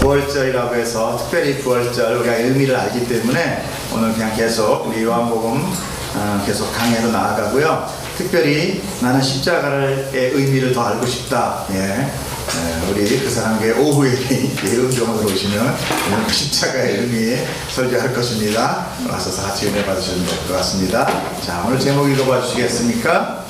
부활절이라고 해서 특별히 부활절 우리가 의미를 알기 때문에 오늘 그냥 계속 우리 요한복음 계속 강해로 나아가고요. 특별히 나는 십자가의 의미를 더 알고 싶다. 우리 그 사람께 오후에 예음종으로 오시면 오늘 십자가의 의미 설교할 것입니다. 와서 같이 은혜 받으시면 될 것 같습니다. 자, 오늘 제목 읽어봐 주시겠습니까?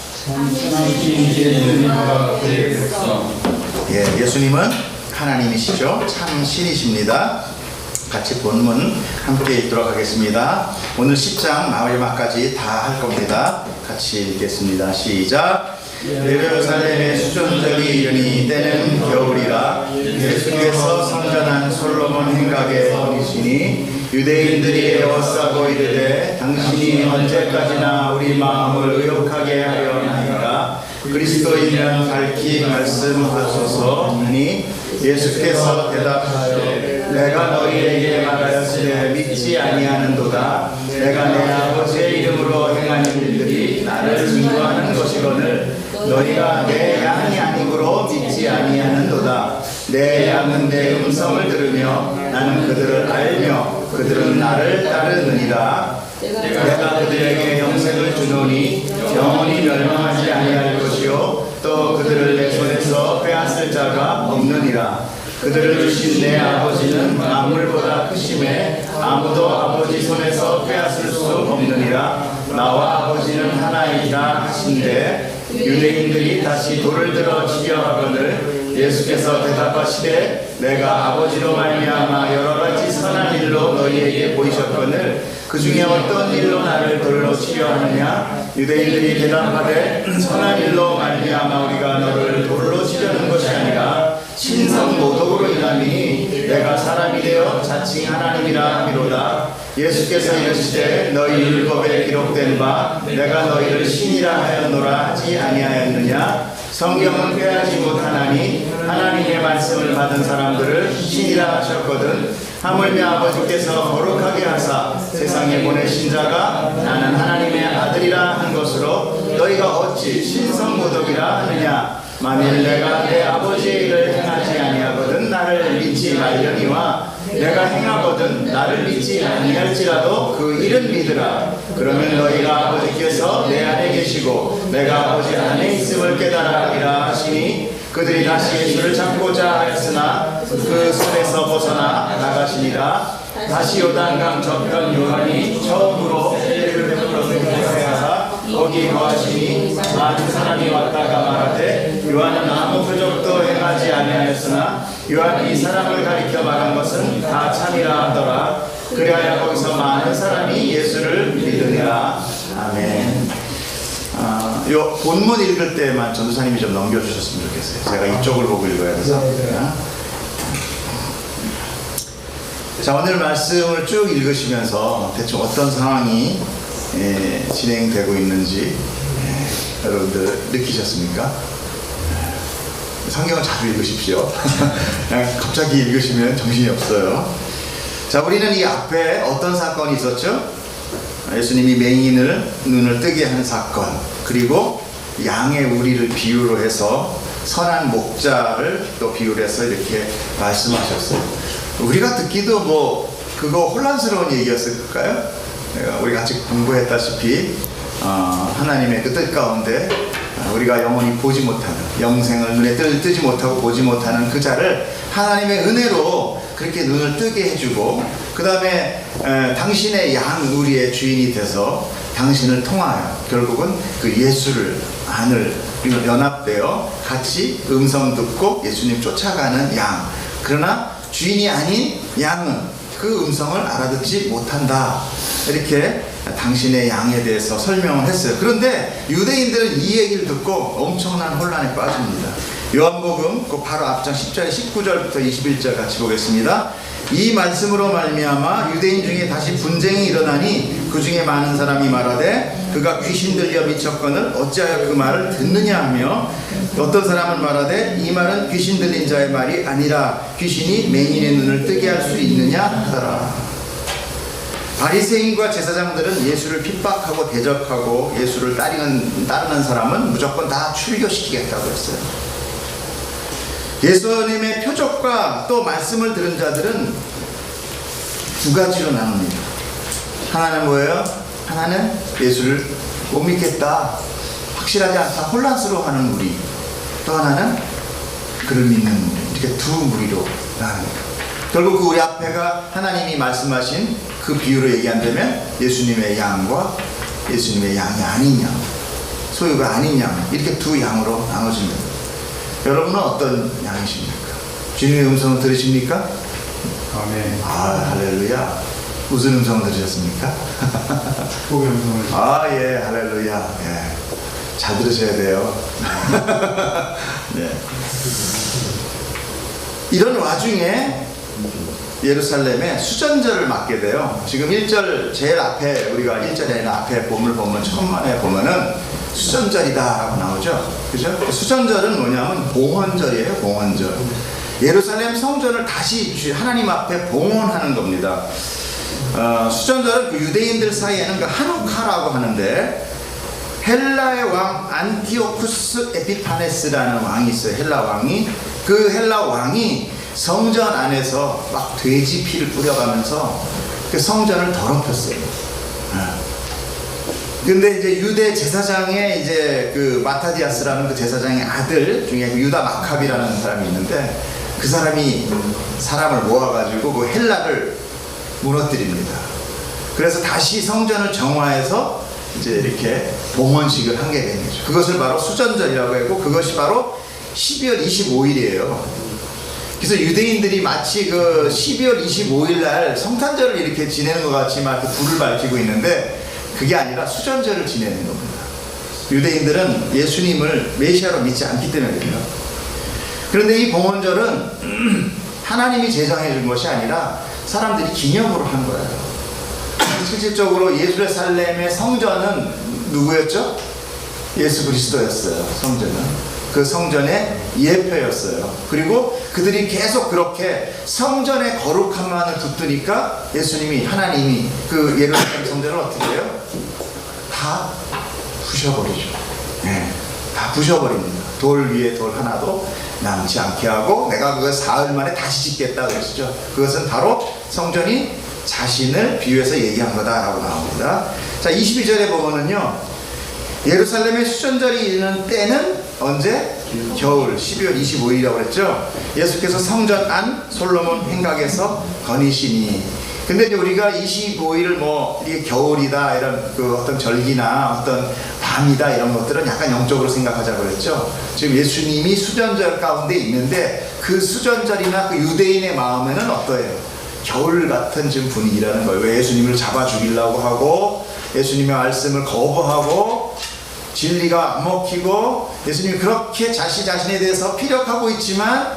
예수님은 하나님이시죠. 참 신이십니다. 같이 본문 함께 읽도록 하겠습니다. 오늘 10장 마지막까지 다 할 겁니다. 같이 읽겠습니다. 시작. 예루살렘의 수종절이 이르니 때는 겨울이라 예수께서 성전한 솔로몬 행각에 오시니 유대인들이 에워싸고 이르되 당신이 언제까지나 우리 마음을 의욕하게 하려 하나이까 그리스도이면 밝히 말씀하소서 하니 예수께서 대답하시되 내가 너희에게 말하였으되 믿지 아니하는도다. 내가 내 아버지의 이름으로 행하는 일들이 나를 증거하는 것이거늘 너희가 내 양이 아니므로 믿지 아니하는도다. 내 양은 내 음성을 들으며 나는 그들을 알며 그들은 나를 따르느니라. 내가 그들에게 영생을 주노니 영원히 멸망하지 아니할 것이요 또 그들을 내 손에서 빼앗을 자가 없느니라. 그들을 주신 내 아버지는 만물보다 크심에 아무도 아버지 손에서 빼앗을 수 없느니라. 나와 아버지는 하나이다 하신대 유대인들이 다시 돌을 들어 치려 하거늘 예수께서 대답하시되 내가 아버지로 말미암아 여러 가지 선한 일로 너희에게 보이셨거늘 그 중에 어떤 일로 나를 돌로 치려 하느냐. 유대인들이 대답하되 선한 일로 말미암아 우리가 너를 돌로 치려는 것이 아니라 신성 모독으로 인함이니 내가 사람이 되어 자칭 하나님이라 하미로다. 예수께서 이르시되 너희 율법에 기록된 바 내가 너희를 신이라 하였노라 하지 아니하였느냐. 성경은 빼앗지 못하나니 하나님의 말씀을 받은 사람들을 신이라 하셨거든. 하물며 아버지께서 거룩하게 하사 세상에 보내신 자가 나는 하나님의 아들이라 한 것으로 너희가 어찌 신성모독이라 하느냐. 만일 내가 내 아버지의 일을 행하지 아니하거든 나를 믿지 말려니와 내가 행하거든 나를 믿지 아니할지라도 그 일은 믿으라. 그러면 너희가 아버지께서 내 안에 계시고 내가 아버지 안에 있음을 깨달으리라 하시니 그들이 다시 예수를 잡고자 하였으나 그 손에서 벗어나 나가시니라. 다시 요단강 저편 요한이 처음으로 예를 베풀어 하사 거기 거하시니 많은 사람이 왔다가 말하되 요한은 아무 표적도 행하지 아니하였으나 요한이 이 사람을 가리켜 말한 것은 다 참이라 하더라. 그리하여 거기서 많은 사람이 예수를 믿으니라. 아멘. 요 본문 읽을 때만 전도사님이 좀 넘겨주셨으면 좋겠어요. 제가 이쪽을 보고 읽어야 돼서. 자, 오늘 말씀을 쭉 읽으시면서 대충 어떤 상황이 진행되고 있는지 여러분들 느끼셨습니까? 성경을 자주 읽으십시오. 갑자기 읽으시면 정신이 없어요. 자, 우리는 이 앞에 어떤 사건이 있었죠? 예수님이 맹인을 눈을 뜨게 하는 사건, 그리고 양의 우리를 비유로 해서 선한 목자를 또 비유로 해서 이렇게 말씀하셨어요. 우리가 듣기도 뭐 그거 혼란스러운 얘기였을까요? 우리가 같이 공부했다시피 하나님의 그 뜻 가운데 우리가 영원히 보지 못하는, 영생을 눈에 뜨지 못하고 보지 못하는 그 자를 하나님의 은혜로 그렇게 눈을 뜨게 해주고, 그 다음에 당신의 양 우리의 주인이 돼서 당신을 통하여 결국은 그 예수를 안을 연합되어 같이 음성 듣고 예수님 쫓아가는 양. 그러나 주인이 아닌 양은 그 음성을 알아듣지 못한다. 이렇게 당신의 양에 대해서 설명을 했어요. 그런데 유대인들은 이 얘기를 듣고 엄청난 혼란에 빠집니다. 요한복음 그 바로 앞장 10절 19절부터 21절 같이 보겠습니다. 이 말씀으로 말미암아 유대인 중에 다시 분쟁이 일어나니 그 중에 많은 사람이 말하되 그가 귀신 들려 미쳤거늘 어찌하여 그 말을 듣느냐 하며, 어떤 사람은 말하되 이 말은 귀신 들린 자의 말이 아니라 귀신이 맹인의 눈을 뜨게 할 수 있느냐 하더라. 바리새인과 제사장들은 예수를 핍박하고 대적하고 예수를 따르는 사람은 무조건 다 출교시키겠다고 했어요. 예수님의 표적과 또 말씀을 들은 자들은 두 가지로 나눕니다. 하나는 뭐예요? 하나는 예수를 못 믿겠다, 확실하지 않다, 혼란스러워하는 무리. 또 하나는 그를 믿는 무리. 이렇게 두 무리로 나눕니다. 결국 그 우리 앞에가 하나님이 말씀하신 그 비유로 얘기한다면 예수님의 양과 예수님의 양이 아닌 양, 소유가 아닌 양, 이렇게 두 양으로 나눠집니다. 여러분은 어떤 양이십니까? 주님의 음성을 들으십니까? 아멘. 할렐루야. 무슨 음성을 들으셨습니까? 축복의 음성을. 예, 할렐루야. 예. 잘 들으셔야 돼요. 네. 이런 와중에 예루살렘에 수전절을 맞게 돼요. 지금 1절 제일 앞에, 우리가 1절에 앞에 본문을 보면 천만에 보면은 수전절이다라고 나오죠. 그죠? 수전절은 뭐냐면 봉헌절이에요. 봉헌절. 예루살렘 성전을 다시 하나님 앞에 봉헌하는 겁니다. 수전절은 그 유대인들 사이에는 그 하누카라고 하는데, 헬라의 왕 안티오쿠스 에피파네스라는 왕이 있어요. 헬라 왕이. 그 헬라 왕이 성전 안에서 막 돼지 피를 뿌려가면서 그 성전을 더럽혔어요. 근데 이제 유대 제사장의 이제 그 마타디아스라는 그 제사장의 아들 중에 유다 마카비라는 사람이 있는데, 그 사람이 사람을 모아가지고 그 헬라를 무너뜨립니다. 그래서 다시 성전을 정화해서 이제 이렇게 봉헌식을 하게 된 거죠. 그것을 바로 수전절이라고 하고, 그것이 바로 12월 25일이에요. 그래서 유대인들이 마치 그 12월 25일 날 성탄절을 이렇게 지내는 것 같이 막 불을 밝히고 있는데, 그게 아니라 수전절을 지내는 겁니다. 유대인들은 예수님을 메시아로 믿지 않기 때문에 그래요. 그런데 이 봉헌절은 하나님이 제정해 준 것이 아니라 사람들이 기념으로 한 거예요. 실질적으로 예루살렘의 성전은 누구였죠? 예수 그리스도였어요. 성전은. 그 성전의 예표였어요. 그리고 그들이 계속 그렇게 성전의 거룩함만을 붙드니까 예수님이, 하나님이 그 예루살렘 성전을 어떻게 해요? 다 부셔버리죠. 네, 다 부셔버립니다. 돌 위에 돌 하나도 남지 않게 하고, 내가 그걸 사흘 만에 다시 짓겠다 그랬죠. 그것은 바로 성전이 자신을 비유해서 얘기한 거다라고 나옵니다. 자, 22절에 보면은요, 예루살렘의 수전절이 있는 때는 언제? 겨울 12월 25일이라고 그랬죠. 예수께서 성전 안 솔로몬 행각에서 거니시니. 근데 이제 우리가 25일을 뭐 이게 겨울이다, 이런 그 어떤 절기나 어떤 밤이다, 이런 것들은 약간 영적으로 생각하자고 그랬죠. 지금 예수님이 수전절 가운데 있는데, 그 수전절이나 그 유대인의 마음에는 어떠해요? 겨울 같은 지금 분위기라는 거예요. 왜 예수님을 잡아 죽이려고 하고, 예수님의 말씀을 거부하고, 진리가 안 먹히고, 예수님이 그렇게 자신에 대해서 피력하고 있지만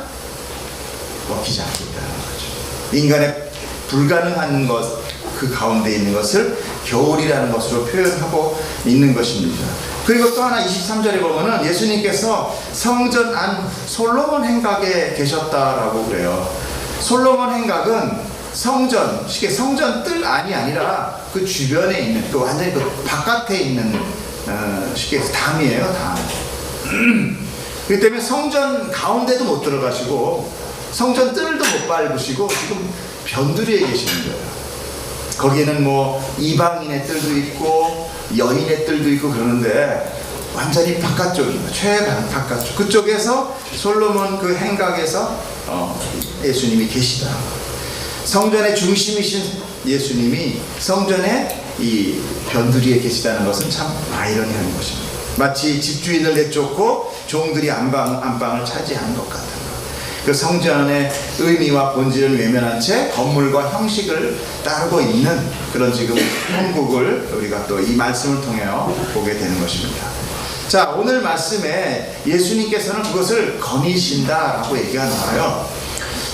먹히지 않고 있다는 거죠. 인간의 불가능한 것, 그 가운데 있는 것을 겨울이라는 것으로 표현하고 있는 것입니다. 그리고 또 하나 23절에 보면은 예수님께서 성전 안 솔로몬 행각에 계셨다라고 그래요. 솔로몬 행각은 성전, 쉽게 성전 뜰 안이 아니라 그 주변에 있는, 그 완전히 그 바깥에 있는, 쉽게 해서 담이에요, 담. 그렇기 때문에 성전 가운데도 못 들어가시고, 성전 뜰도 못 밟으시고, 지금 변두리에 계시는 거예요. 거기에는 뭐 이방인의 뜰도 있고 여인의 뜰도 있고 그러는데, 완전히 바깥쪽입니다. 최바깥쪽. 그쪽에서 솔로몬 그 행각에서 예수님이 계시다. 성전의 중심이신 예수님이 성전의 이 변두리에 계시다는 것은 참 아이러니한 것입니다. 마치 집주인을 내쫓고 종들이 안방을 차지하는 것 같은 것. 그 성전의 의미와 본질을 외면한 채 건물과 형식을 따르고 있는 그런 지금 형국을 우리가 또 이 말씀을 통해 보게 되는 것입니다. 자, 오늘 말씀에 예수님께서는 그것을 거니신다라고 얘기가 나와요.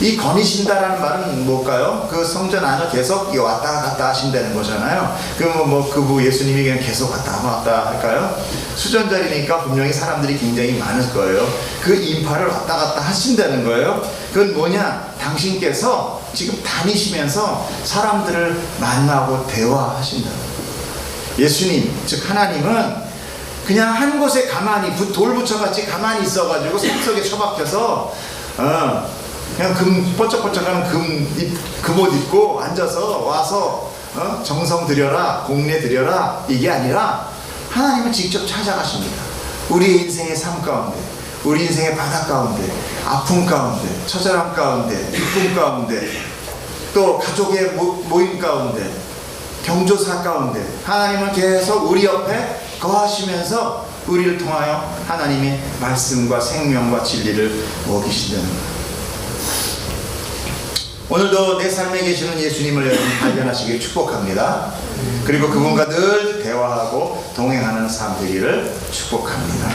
이 거니신다라는 말은 뭘까요? 그 성전 안을 계속 왔다 갔다 하신다는 거잖아요. 그러면 뭐 그부 예수님이 그냥 계속 왔다 갔다 할까요? 수전절이니까 분명히 사람들이 굉장히 많을 거예요. 그 인파를 왔다 갔다 하신다는 거예요. 그건 뭐냐? 당신께서 지금 다니시면서 사람들을 만나고 대화하신다는 거예요. 예수님, 즉 하나님은 그냥 한 곳에 가만히 돌 붙여같이 가만히 있어가지고 산 속에 처박혀서 그냥 번쩍번쩍하는 금 옷 입고 앉아서 와서 정성 들여라, 공례 들여라, 이게 아니라 하나님은 직접 찾아가십니다. 우리 인생의 삶 가운데, 우리 인생의 바다 가운데, 아픔 가운데, 처절함 가운데, 기쁨 가운데, 또 가족의 모임 가운데, 경조사 가운데 하나님은 계속 우리 옆에 거하시면서 우리를 통하여 하나님의 말씀과 생명과 진리를 먹이시는 거예요. 오늘도 내 삶에 계시는 예수님을 여러분 발견하시길 축복합니다. 그리고 그분과 늘 대화하고 동행하는 삶 되기를 축복합니다.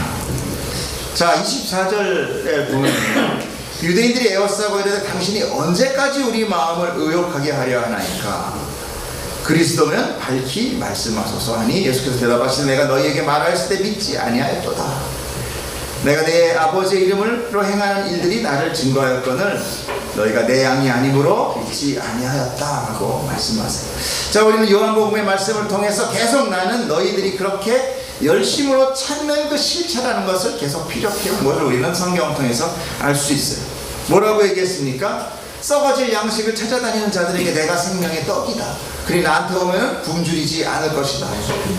자, 24절에 보면 유대인들이 에워싸고 이르되 당신이 언제까지 우리 마음을 의욕하게 하려 하나이까? 그리스도면 밝히 말씀하소서 하니 예수께서 대답하시되 내가 너희에게 말하였을 때 믿지 아니하였도다. 내가 내 아버지의 이름으로 행하는 일들이 나를 증거하였거늘 너희가 내 양이 아니므로 믿지 아니하였다 라고 말씀하세요. 자, 우리는 요한복음의 말씀을 통해서 계속 나는 너희들이 그렇게 열심으로 찾는 그 실체라는 것을 계속 피력해온 것을 우리는 성경을 통해서 알 수 있어요. 뭐라고 얘기했습니까? 썩어질 양식을 찾아다니는 자들에게 내가 생명의 떡이다. 그리 나한테 오면 굶주리지 않을 것이다.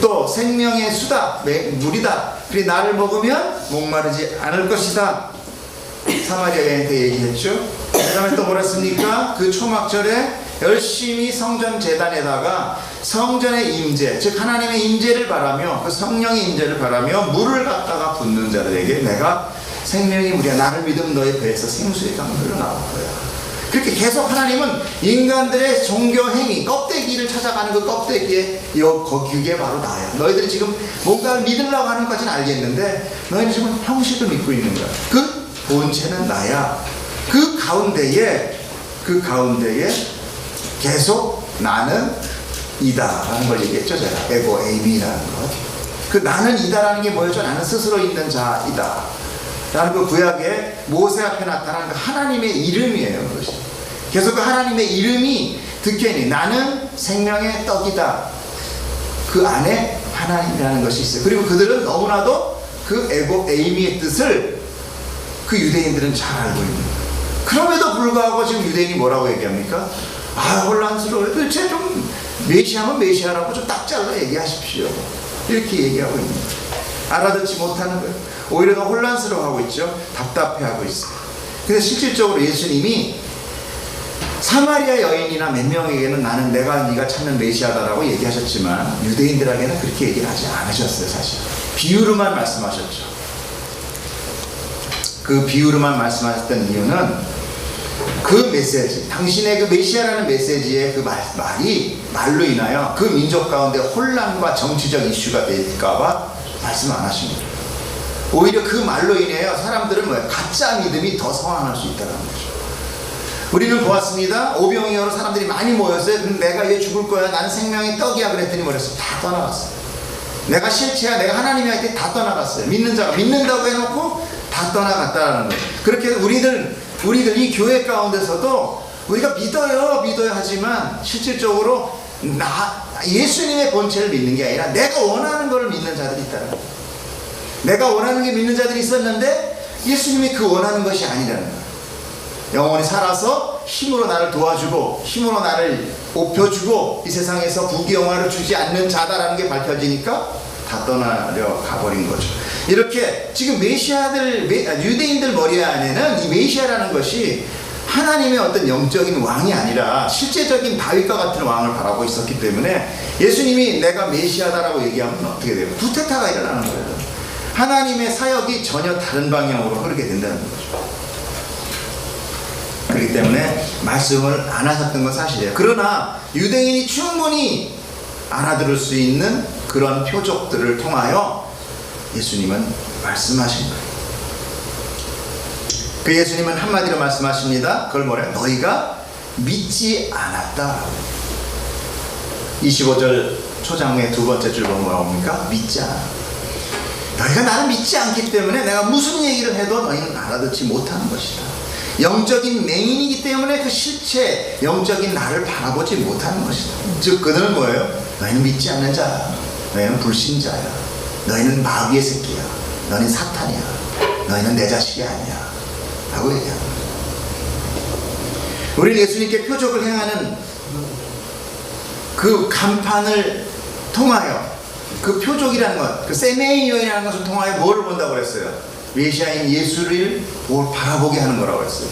또 생명의 수다, 물이다. 그리 나를 먹으면 목마르지 않을 것이다. 사마리아 여인한테 얘기했죠. 그 다음에 또 뭐라 했습니까? 그 초막절에 열심히 성전 제단에다가 성전의 임재, 즉 하나님의 임재를 바라며 그 성령의 임재를 바라며 물을 갖다가 붓는 자들에게 내가 생명의 물이야. 나를 믿으면 너의 배에서 생수의 강이 흘러나올 거야. 그렇게 계속 하나님은 인간들의 종교 행위, 껍데기를 찾아가는 그 껍데기에 그게 바로 나야. 너희들이 지금 뭔가를 믿으려고 하는 것까지는 알겠는데 너희는 지금 형식을 믿고 있는 거야. 그 본체는 나야. 그 가운데에 계속 나는 이다라는 걸 얘기했죠. 제가 에고 에이미라는 것. 그 나는 이다라는 게 뭐였죠? 나는 스스로 있는 자이다 라는 그 구약의 모세 앞에 나타나는 그 하나님의 이름이에요. 그것이. 계속 그 하나님의 이름이 듣겠니 나는 생명의 떡이다. 그 안에 하나님이라는 것이 있어요. 그리고 그들은 너무나도 그 에고 에이미의 뜻을 그 유대인들은 잘 알고 있는 거예요. 그럼에도 불구하고 지금 유대인이 뭐라고 얘기합니까? 혼란스러워요. 도대체 좀 메시아면 메시아라고 좀 딱 잘라 얘기하십시오. 이렇게 얘기하고 있는 거예요. 알아듣지 못하는 거예요. 오히려 더 혼란스러워하고 있죠. 답답해하고 있어요. 근데 실질적으로 예수님이 사마리아 여인이나 몇 명에게는 나는 네가 찾는 메시아다라고 얘기하셨지만 유대인들에게는 그렇게 얘기를 하지 않으셨어요. 사실 비유로만 말씀하셨죠. 그 비유로만 말씀하셨던 이유는 그 메시지, 당신의 그 메시아라는 메시지의 그 말이 말로 인하여 그 민족 가운데 혼란과 정치적 이슈가 될까봐 말씀 안 하십니다. 오히려 그 말로 인하여 사람들은 가짜 믿음이 더 성황할 수 있다는 거죠. 우리는 보았습니다. 오병이어로 사람들이 많이 모였어요. 근데 내가 얘 죽을 거야. 나는 생명의 떡이야. 그랬더니 뭐랬어요? 다 떠나갔어요. 내가 실체야. 내가 하나님이 할 때 다 떠나갔어요. 믿는 자가 믿는다고 해놓고 다 떠나갔다는 거예요. 그렇게 우리들 이 교회 가운데서도 우리가 믿어요 하지만 실질적으로 예수님의 본체를 믿는 게 아니라 내가 원하는 것을 믿는 자들이 있다는 거예요. 내가 원하는 게 믿는 자들이 있었는데 예수님이 그 원하는 것이 아니라는 거예요. 영원히 살아서 힘으로 나를 도와주고 힘으로 나를 높여주고 이 세상에서 부귀영화를 주지 않는 자다라는 게 밝혀지니까 다 떠나려 가버린 거죠. 이렇게 지금 유대인들 머리 안에는 이 메시아라는 것이 하나님의 어떤 영적인 왕이 아니라 실제적인 다윗과 같은 왕을 바라고 있었기 때문에 예수님이 내가 메시아다라고 얘기하면 어떻게 돼요? 구테타가 일어나는 거예요. 하나님의 사역이 전혀 다른 방향으로 흐르게 된다는 거죠. 그렇기 때문에 말씀을 안 하셨던 건 사실이에요. 그러나 유대인이 충분히 알아들을 수 있는 그런 표적들을 통하여 예수님은 말씀하신 거예요. 그 예수님은 한마디로 말씀하십니다. 그걸 뭐래요? 너희가 믿지 않았다. 25절 초장의 두 번째 줄 보면 뭐라고 합니까? 믿지 않아. 너희가 나를 믿지 않기 때문에 내가 무슨 얘기를 해도 너희는 알아듣지 못하는 것이다. 영적인 맹인이기 때문에 그 실체, 영적인 나를 바라보지 못하는 것이다. 즉 그들은 뭐예요? 너희는 믿지 않는 자야. 너희는 불신자야. 너희는 마귀의 새끼야. 너희는 사탄이야. 너희는 내 자식이 아니야. 라고 얘기합니다. 우리는 예수님께 표적을 행하는 그 간판을 통하여, 그 표적이라는 것, 그 세메이오이라는 것을 통하여 뭐를 본다고 그랬어요? 메시아인 예수를 바라보게 하는 거라고 했어요.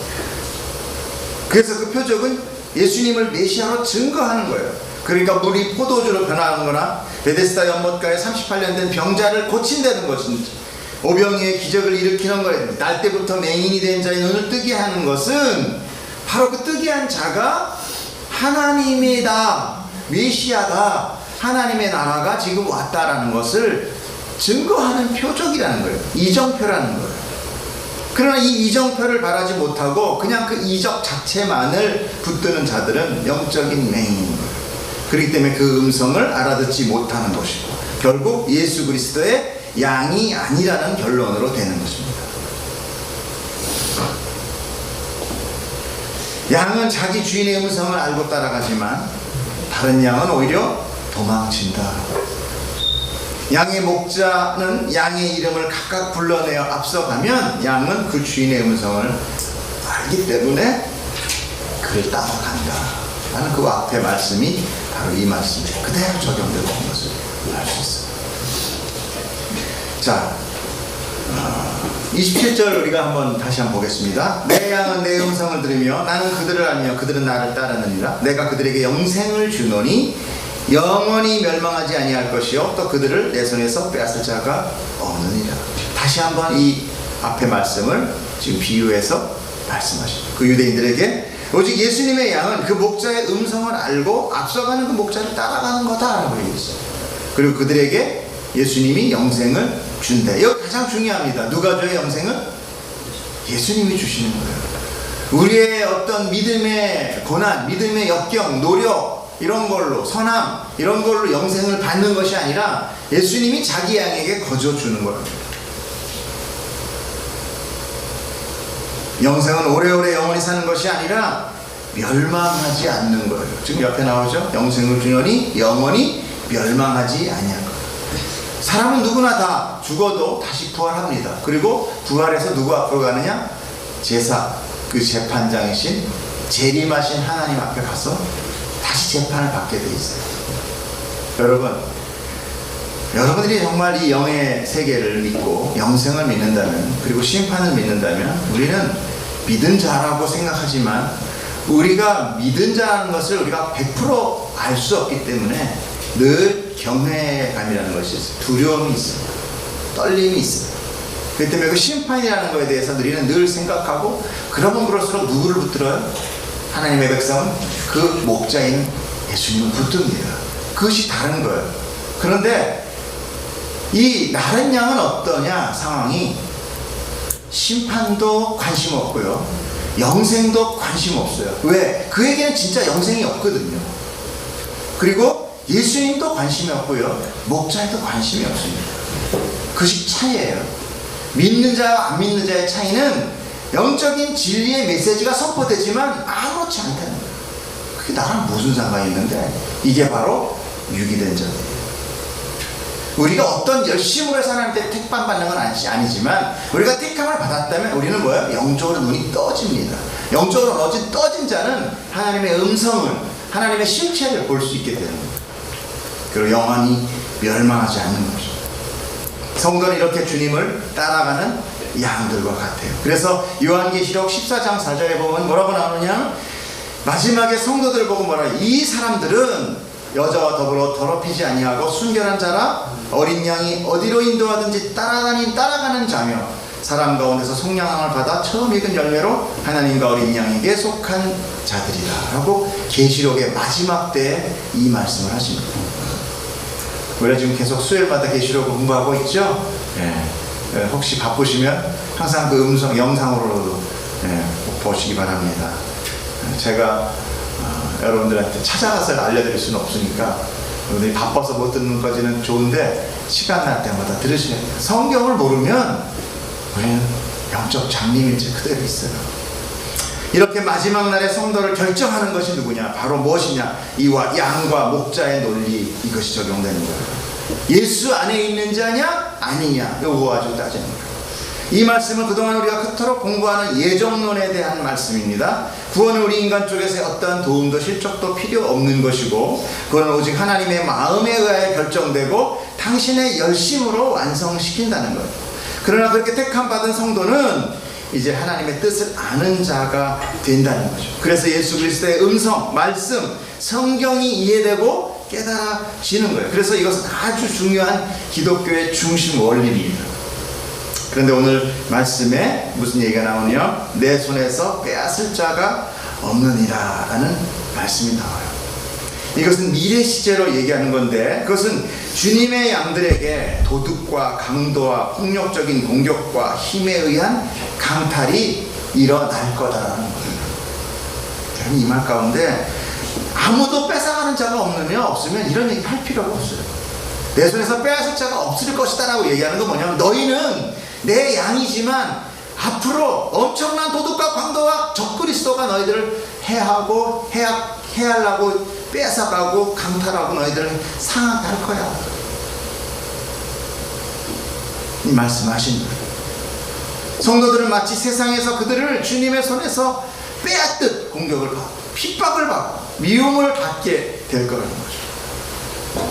그래서 그 표적은 예수님을 메시아로 증거하는 거예요. 그러니까 물이 포도주로 변화하는 거나 베데스다 연못가에 38년 된 병자를 고친다는 것은, 오병이의 기적을 일으키는 거예요. 날 때부터 맹인이 된 자의 눈을 뜨게 하는 것은 바로 그 뜨게 한 자가 하나님이다, 메시아다, 하나님의 나라가 지금 왔다라는 것을 증거하는 표적이라는 거예요. 이정표라는 거예요. 그러나 이 이정표를 바라지 못하고 그냥 그 이적 자체만을 붙드는 자들은 영적인 맹인인 거예요. 그렇기 때문에 그 음성을 알아듣지 못하는 것이고 결국 예수 그리스도의 양이 아니라는 결론으로 되는 것입니다. 양은 자기 주인의 음성을 알고 따라가지만 다른 양은 오히려 도망친다. 양의 목자는 양의 이름을 각각 불러내어 앞서가면 양은 그 주인의 음성을 알기 때문에 그를 따라간다 라는 그 앞에 말씀이 바로 이 말씀이에요. 그대로 적용되고 있는 것을 알 수 있어요. 자, 27절 우리가 다시 한번 보겠습니다. 내 양은 내 음성을 들으며 나는 그들을 알며 그들은 나를 따르느니라. 내가 그들에게 영생을 주노니 영원히 멸망하지 아니할 것이요 또 그들을 내 손에서 빼앗을 자가 없느니라. 다시 한번 이 앞에 말씀을 지금 비유해서 말씀하십니다. 그 유대인들에게 오직 예수님의 양은 그 목자의 음성을 알고 앞서가는 그 목자를 따라가는 거다라고 얘기했어요. 그리고 그들에게 예수님이 영생을 준대. 이거 가장 중요합니다. 누가 줘요 영생을? 예수님이 주시는 거예요. 우리의 어떤 믿음의 고난, 믿음의 역경, 노력 이런 걸로, 선함 이런 걸로 영생을 받는 것이 아니라 예수님이 자기 양에게 거저 주는 거예요. 영생은 오래오래 영원히 사는 것이 아니라 멸망하지 않는 거예요. 지금 옆에 나오죠? 영생을 주노니 영원히 멸망하지 아니할 거예요. 사람은 누구나 다 죽어도 다시 부활합니다. 그리고 부활해서 누구 앞으로 가느냐? 제사, 그 재판장이신 재림하신 하나님 앞에 가서 다시 재판을 받게 돼 있어요. 여러분들이 정말 이 영의 세계를 믿고 영생을 믿는다면, 그리고 심판을 믿는다면 우리는 믿은 자라고 생각하지만 우리가 믿은 자라는 것을 우리가 100% 알 수 없기 때문에 늘 경외감이라는 것이 있어요. 두려움이 있어요. 떨림이 있어요. 그렇기 때문에 그 심판이라는 것에 대해서 우리는 늘 생각하고, 그러면 그럴수록 누구를 붙들어요? 하나님의 백성은 그 목자인 예수님을 붙듭니다. 그것이 다른 거예요. 그런데 이 다른 양은 어떠냐? 상황이 심판도 관심 없고요, 영생도 관심 없어요. 왜? 그에게는 진짜 영생이 없거든요. 그리고 예수님도 관심이 없고요, 목자에도 관심이 없습니다. 그것이 차이예요. 믿는 자와 안 믿는 자의 차이는 영적인 진리의 메시지가 선포되지만 아무렇지 않다는 거예요. 그게 나랑 무슨 상관이 있는데, 이게 바로 유기된 자들이에요. 우리가 어떤 열심으로 해서 하나님께 택만 받는 건 아니지만 우리가 택함을 받았다면 우리는 뭐예요? 영적으로 눈이 떠집니다. 영적으로 떠진 자는 하나님의 음성을, 하나님의 실체를 볼 수 있게 되는 거예요. 그리고 영원히 멸망하지 않는 거죠. 성도는 이렇게 주님을 따라가는 양들과 같아요. 그래서 요한계시록 14장 4절에 보면 뭐라고 나오느냐? 마지막에 성도들을 보고 뭐라, 이 사람들은 여자와 더불어 더럽히지 아니하고 순결한 자라, 어린 양이 어디로 인도하든지 따라가는 자며 사람 가운데서 속량함을 받아 처음 익은 열매로 하나님과 어린 양에게 속한 자들이라 라고 계시록의 마지막 때에 이 말씀을 하십니다. 우리가 지금 계속 수요일마다 계시록을 공부하고 있죠? 혹시 바쁘시면 항상 그 음성 영상으로도 보시기 바랍니다. 제가 여러분들한테 찾아가서 알려드릴 수는 없으니까 여러분들이 바빠서 못 듣는 것까지는 좋은데 시간 날 때마다 들으셔야 돼요. 성경을 모르면 우리는 영적 장님일지 그대로 있어요. 이렇게 마지막 날에 성도를 결정하는 것이 누구냐? 바로 무엇이냐? 이와 양과 목자의 논리, 이것이 적용되는 거예요. 예수 안에 있는 자냐 아니냐, 요거 가지고 따지는 거예요. 이 말씀은 그동안 우리가 그토록 공부하는 예정론에 대한 말씀입니다. 구원은 우리 인간 쪽에서 어떠한 도움도 실족도 필요 없는 것이고, 그건 오직 하나님의 마음에 의하여 결정되고 당신의 열심으로 완성시킨다는 거예요. 그러나 그렇게 택함 받은 성도는 이제 하나님의 뜻을 아는 자가 된다는 거죠. 그래서 예수 그리스도의 음성, 말씀, 성경이 이해되고 깨달아지는 거예요. 그래서 이것은 아주 중요한 기독교의 중심 원리입니다. 그런데 오늘 말씀에 무슨 얘기가 나오냐? 내 손에서 빼앗을 자가 없느니라 라는 말씀이 나와요. 이것은 미래 시제로 얘기하는 건데, 그것은 주님의 양들에게 도둑과 강도와 폭력적인 공격과 힘에 의한 강탈이 일어날 거다라는 거예요. 이 말 가운데 아무도 뺏어가는 자가 없으면 이런 얘기 할 필요가 없어요. 내 손에서 빼앗을 자가 없을 것이다 라고 얘기하는 건 뭐냐면, 너희는 내 양이지만 앞으로 엄청난 도둑과 강도와 적그리스도가 너희들을 해하려고 뺏어가고 강탈하고 너희들을 상하게 할 거야. 이 말씀하신 거예요. 성도들은 마치 세상에서 그들을 주님의 손에서 빼앗듯 공격을 받고 핍박을 받고 미움을 받게 될 거라는 거죠.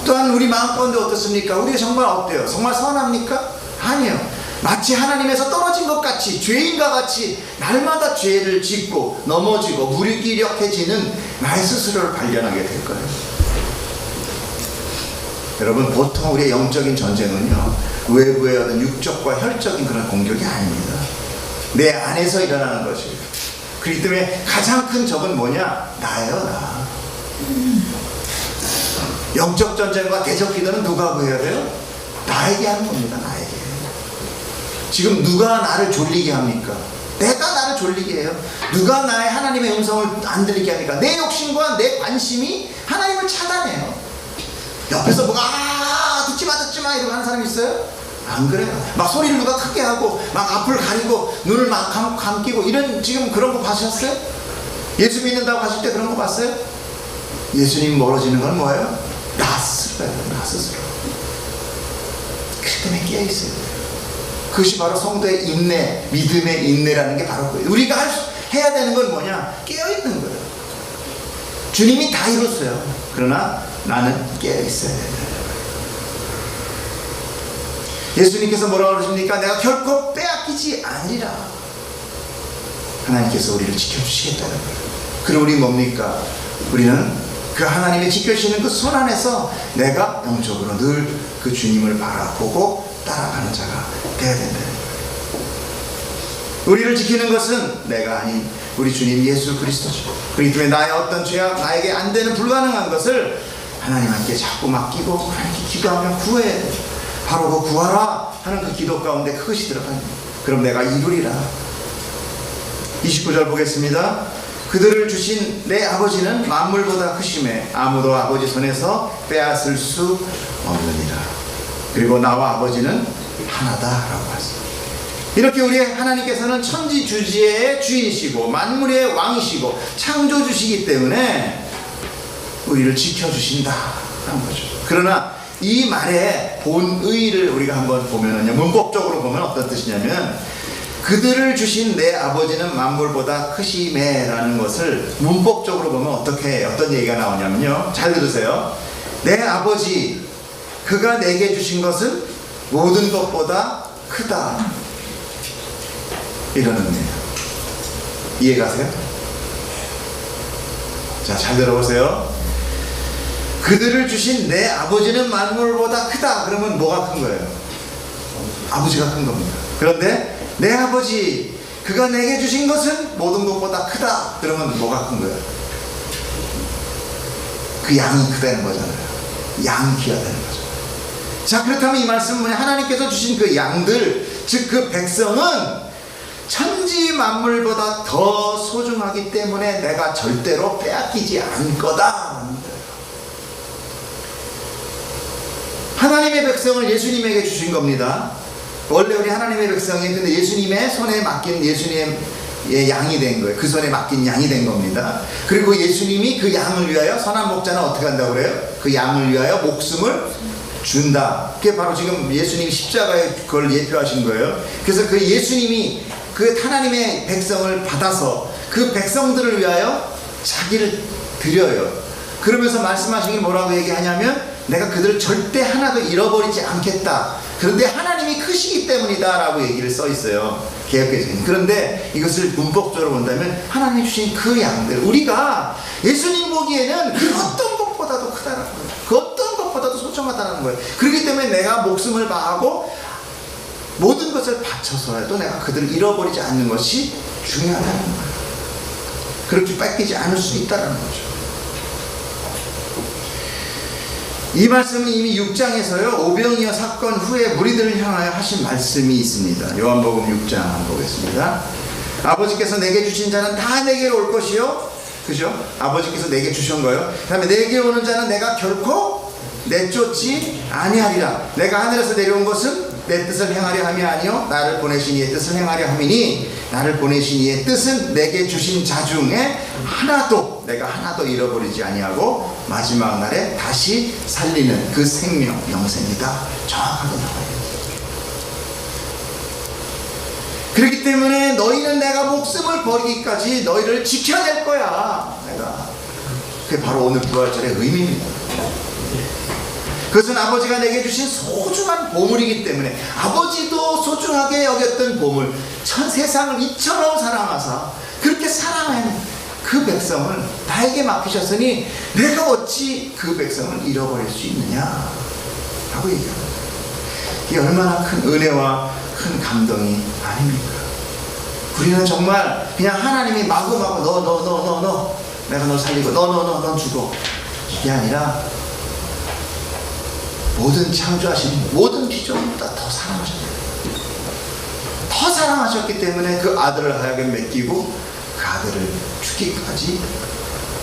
또한 우리 마음 가운데 어떻습니까? 우리가 정말 어때요? 정말 선합니까? 아니에요. 마치 하나님에서 떨어진 것 같이, 죄인과 같이 날마다 죄를 짓고 넘어지고 무기력해지는 나의 스스로를 발견하게 될 거예요. 여러분, 보통 우리의 영적인 전쟁은요, 외부의 어떤 육적과 혈적인 그런 공격이 아닙니다. 내 안에서 일어나는 것이에요. 그렇기 때문에 가장 큰 적은 뭐냐? 나예요, 나. 영적 전쟁과 대적 기도는 누가 구해야 돼요? 나에게 하는 겁니다. 나에게. 지금 누가 나를 졸리게 합니까? 내가 나를 졸리게 해요. 누가 나의 하나님의 음성을 안 들리게 합니까? 내 욕심과 내 관심이 하나님을 차단해요. 옆에서 뭐가 듣지 마 이러고 하는 사람이 있어요? 안 그래요. 막 소리를 누가 크게 하고 막 앞을 가리고 눈을 막 감기고 이런, 지금 그런 거 봤었어요? 예수 믿는다고 하실 때 그런 거 봤어요? 예수님 멀어지는 건 뭐예요? 나 스스로예요. 나 스스로. 그렇기 때문에 깨어있어야 돼요. 그것이 바로 성도의 인내, 믿음의 인내라는 게 바로 그거예요. 우리가 해야 되는 건 뭐냐? 깨어있는 거예요. 주님이 다 이뤘어요. 그러나 나는 깨어있어야 돼요. 예수님께서 뭐라고 그러십니까? 내가 결코 빼앗기지 아니라. 하나님께서 우리를 지켜주시겠다는 거예요. 그럼 우리 뭡니까? 우리는 그 하나님의 지켜주시는 그 손 안에서 내가 영적으로 늘 그 주님을 바라보고 따라가는 자가 되어야 된다. 우리를 지키는 것은 내가 아닌 우리 주님 예수 그리스도죠. 그렇기 때문에 나의 어떤 죄악, 나에게 안 되는 불가능한 것을 하나님께 자꾸 맡기고 하나님께 기도하며 구해야 돼. 바로 그 구하라 하는 그 기도 가운데 그것이 들어가요. 그럼 내가 이루리라. 29절 보겠습니다. 그들을 주신 내 아버지는 만물보다 크심에 아무도 아버지 손에서 빼앗을 수 없느니라. 그리고 나와 아버지는 하나다라고 하셨습니다. 이렇게 우리 하나님께서는 천지주지의 주인이시고 만물의 왕이시고 창조주시기 때문에 우리를 지켜주신다라는 거죠. 그러나 이 말의 본의를 우리가 한번 보면은요, 문법적으로 보면 어떤 뜻이냐면, 그들을 주신 내 아버지는 만물보다 크시매라는 것을 문법적으로 보면 어떤 얘기가 나오냐면요, 잘 들으세요. 내 아버지, 그가 내게 주신 것은 모든 것보다 크다, 이런 의미예요. 이해가세요? 자, 잘 들어보세요. 그들을 주신 내 아버지는 만물보다 크다. 그러면 뭐가 큰 거예요? 아버지가 큰 겁니다. 그런데 내 아버지, 그가 내게 주신 것은 모든 것보다 크다. 그러면 뭐가 큰 거예요? 그 양이 크다는 거잖아요. 양이 귀하다는 거죠. 자, 그렇다면 이 말씀은 뭐냐? 하나님께서 주신 그 양들, 즉 그 백성은 천지 만물보다 더 소중하기 때문에 내가 절대로 빼앗기지 않을 거다. 하나님의 백성을 예수님에게 주신 겁니다. 원래 우리 하나님의 백성이 근데 예수님의 손에 맡긴 예수님의 양이 된 거예요. 그 손에 맡긴 양이 된 겁니다. 그리고 예수님이 그 양을 위하여, 선한 목자는 어떻게 한다고 그래요? 그 양을 위하여 목숨을 준다. 그게 바로 지금 예수님이 십자가에 그걸 예표하신 거예요. 그래서 그 예수님이 그 하나님의 백성을 받아서 그 백성들을 위하여 자기를 드려요. 그러면서 말씀하시기 뭐라고 얘기하냐면 내가 그들을 절대 하나도 잃어버리지 않겠다. 그런데 하나님이 크시기 때문이다 라고 얘기를 써 있어요. 개혁개정은. 그런데 이것을 문법적으로 본다면 하나님이 주신 그 양들, 우리가 예수님 보기에는 그 어떤 것보다도 크다라는 거예요. 그 어떤 것보다도 소중하다는 거예요. 그렇기 때문에 내가 목숨을 바하고 모든 것을 바쳐서라도 내가 그들을 잃어버리지 않는 것이 중요하다는 거예요. 그렇게 뺏기지 않을 수 있다는 거죠. 이 말씀은 이미 6장에서요 오병이어 사건 후에 무리들을 향하여 하신 말씀이 있습니다. 요한복음 6장 한번 보겠습니다. 아버지께서 내게 주신 자는 다 내게로 올 것이요, 그죠? 아버지께서 내게 주신 거예요. 그 다음에 내게 오는 자는 내가 결코 내쫓지 아니하리라. 내가 하늘에서 내려온 것은 내 뜻을 행하려 함이 아니요 나를 보내신 이의 뜻을 행하려 함이니 나를 보내신 이의 뜻은 내게 주신 자 중에 내가 하나도 잃어버리지 아니하고 마지막 날에 다시 살리는 그 생명 영생이다. 정확하게 나와요. 그렇기 때문에 너희는 내가 목숨을 버리기까지 너희를 지켜낼 거야. 그게 바로 오늘 부활절의 의미입니다. 그것은 아버지가 내게 주신 소중한 보물이기 때문에 아버지도 소중하게 여겼던 보물, 세상을 이처럼 사랑하사 그렇게 사랑하는 그 백성을 나에게 맡기셨으니 내가 어찌 그 백성을 잃어버릴 수 있느냐 라고 얘기합니다. 이게 얼마나 큰 은혜와 큰 감동이 아닙니까? 우리는 정말 그냥 하나님이 마구마구 너 내가 너 살리고 넌 죽어, 이게 아니라 모든 창조하신 모든 비전보다 더 사랑하셨기 때문에 그 아들을 하여금 맡기고 그 아들을 죽기까지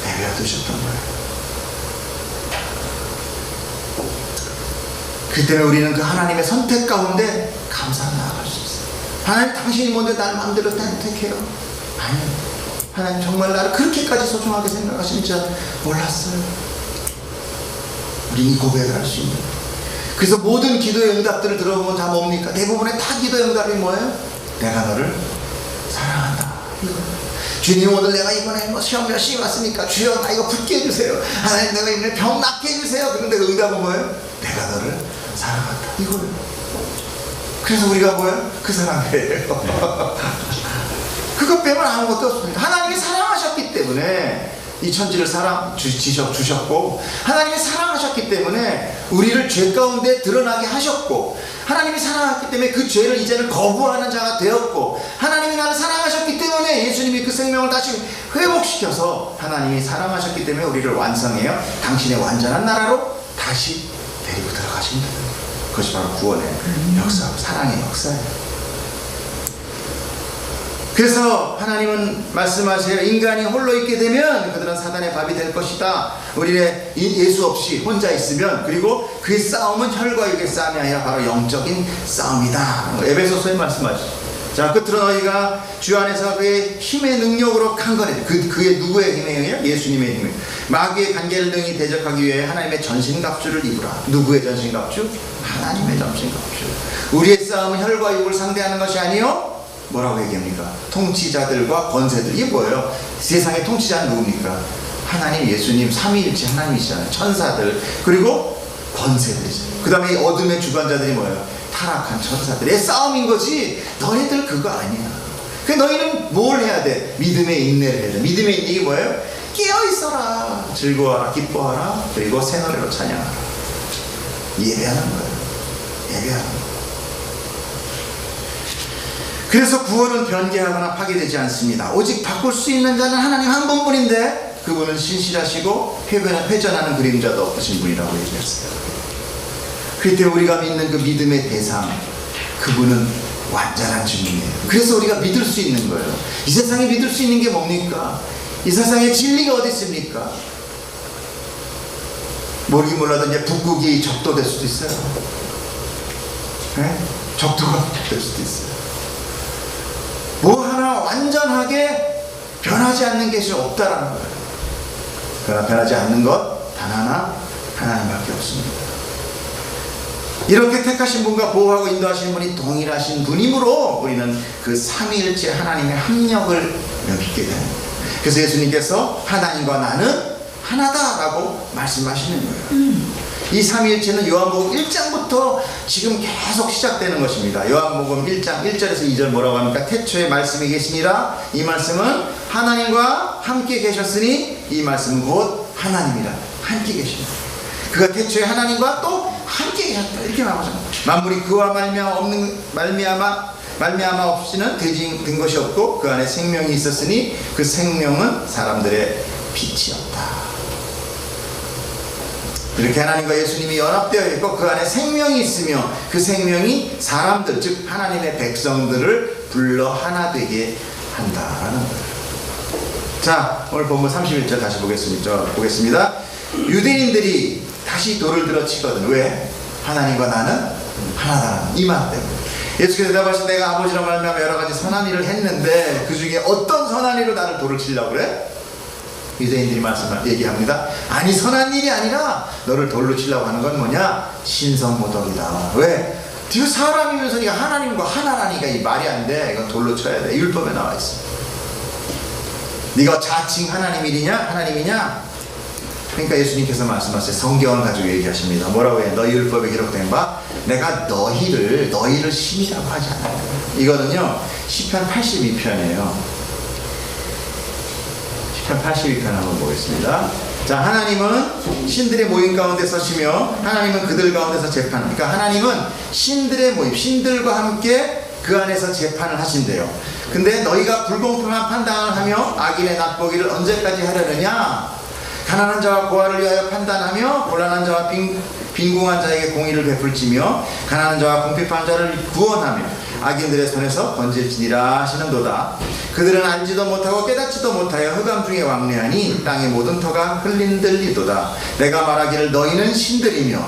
내버려 두셨던 거예요. 그 때문에 우리는 그 하나님의 선택 가운데 감사로 나아갈 수 있어요. 하나님, 당신이 뭔데 날 마음대로 선택해요? 아니요. 하나님 정말 나를 그렇게까지 소중하게 생각하시는 줄 몰랐어요. 우리 이 고백을 할 수 있는 거예요. 그래서 모든 기도의 응답들을 들어보면 다 뭡니까? 대부분의 다 기도의 응답이 뭐예요? 내가 너를 사랑한다. 주님, 오늘 내가 이번에 시험 열심히 왔으니까 주여 나 이거 붙게 해주세요. 하나님, 내가 이번에 병 낫게 해주세요. 그런데 그 응답은 뭐예요? 내가 너를 사랑한다. 이거예요. 그래서 우리가 뭐예요? 그 사랑이에요. 그것 빼면 아무것도 없습니다. 하나님이 사랑하셨기 때문에 이 천지를 주셨고, 하나님이 사랑하셨기 때문에 우리를 죄 가운데 드러나게 하셨고, 하나님이 사랑하셨기 때문에 그 죄를 이제는 거부하는 자가 되었고, 하나님이 나를 사랑하셨기 때문에 예수님이 그 생명을 다시 회복시켜서 하나님이 사랑하셨기 때문에 우리를 완성해요 당신의 완전한 나라로 다시 데리고 들어가십니다. 그것이 바로 구원의 역사, 사랑의 역사예요. 그래서 하나님은 말씀하세요. 인간이 홀로 있게 되면 그들은 사단의 밥이 될 것이다. 우리의 예수 없이 혼자 있으면, 그리고 그의 싸움은 혈과 육의 싸움이 아니라 바로 영적인 싸움이다. 에베소서에 말씀하시죠. 자, 끝으로 너희가 주 안에서 그의 힘의 능력으로 강건해. 그의 누구의 힘의 능력? 예수님의 힘의. 마귀의 관계를 능히 대적하기 위해 하나님의 전신갑주를 입으라. 누구의 전신갑주? 하나님의 전신갑주. 우리의 싸움은 혈과 육을 상대하는 것이 아니요, 뭐라고 얘기합니까? 통치자들과 권세들. 이게 뭐예요? 세상의 통치자는 누굽니까? 하나님, 예수님, 삼위일체 하나님이시잖아요. 천사들, 그리고 권세들이죠. 그 다음에 어둠의 주관자들이 뭐예요? 타락한 천사들의 싸움인 거지, 너희들 그거 아니야. 그 너희는 뭘 해야 돼? 믿음의 인내를 해야 돼. 믿음의 인내가 뭐예요? 깨어있어라, 즐거워하라, 기뻐하라, 그리고 새 노래로 찬양하라. 예배하는 거예요. 예배하는 거예요. 그래서 구원은 변개하거나 파괴되지 않습니다. 오직 바꿀 수 있는 자는 하나님 한 분뿐인데, 그분은 신실하시고 회전하는 그림자도 없으신 분이라고 얘기했어요. 그렇기 때문에 우리가 믿는 그 믿음의 대상, 그분은 완전한 주님이에요. 그래서 우리가 믿을 수 있는 거예요. 이 세상에 믿을 수 있는 게 뭡니까? 이 세상에 진리가 어디 있습니까? 모르긴 몰라도 이제 북극이 적도 될 수도 있어요. 네? 적도가 될 수도 있어요. 뭐 하나 완전하게 변하지 않는 것이 없다라는 거예요. 그러나 변하지 않는 것 단 하나, 하나님밖에 없습니다. 이렇게 택하신 분과 보호하고 인도하시는 분이 동일하신 분이므로 우리는 그 삼위일체 하나님의 합력을 믿게 되는 거예요. 그래서 예수님께서 하나님과 나는 하나다라고 말씀하시는 거예요. 이 삼위일체는 요한복음 1장부터 지금 계속 시작되는 것입니다. 요한복음 1장 1절에서 2절 뭐라고 합니까? 태초에 말씀이 계시니라. 이 말씀은 하나님과 함께 계셨으니 이 말씀은 곧 하나님이라. 함께 계십니다. 그가 태초에 하나님과 또 함께 계셨다. 이렇게 말하잖아요. 만물이 그와 말미암아 없이는 된 것이 없고 그 안에 생명이 있었으니 그 생명은 사람들의 빛이었다. 이렇게 하나님과 예수님이 연합되어 있고 그 안에 생명이 있으며 그 생명이 사람들 즉 하나님의 백성들을 불러 하나 되게 한다라는 거예요. 자, 오늘 본문 31절 다시 보겠습니다. 유대인들이 다시 돌을 들어 치거든. 왜? 하나님과 나는 하나다라는 이 말 때문에. 예수께서 대답하신 내가 아버지로 말미암아 여러 가지 선한 일을 했는데 그 중에 어떤 선한 일로 나를 돌을 치려고 그래? 유대인들이 얘기합니다. 아니 선한 일이 아니라 너를 돌로 치려고 하는 건 뭐냐? 신성모독이다. 왜? 네가 사람이면서 네가 하나님과 하나라니까 이 말이 안 돼. 이건 돌로 쳐야 돼. 율법에 나와 있어. 네가 자칭 하나님이냐? 그러니까 예수님께서 말씀하세요. 성경을 가지고 얘기하십니다. 뭐라고 해? 너희 율법에 기록된 바 내가 너희를 신이라고 하지 않아요. 이거는요 시편 82편이에요. 82편 한번 보겠습니다. 자, 하나님은 신들의 모임 가운데 서시며 하나님은 그들 가운데서 재판. 그러니까 하나님은 신들의 모임, 신들과 함께 그 안에서 재판을 하신대요. 근데 너희가 불공평한 판단을 하며 악인의 낫보기를 언제까지 하려느냐? 가난한 자와 고아를 위하여 판단하며 곤란한 자와 빈궁한 자에게 공의를 베풀지며 가난한 자와 궁핍한 자를 구원하며 악인들의 손에서 건질지니라 하시는도다. 그들은 알지도 못하고 깨닫지도 못하여 흑암 중에 왕래하니 땅의 모든 터가 흔들리도다. 내가 말하기를 너희는 신들이며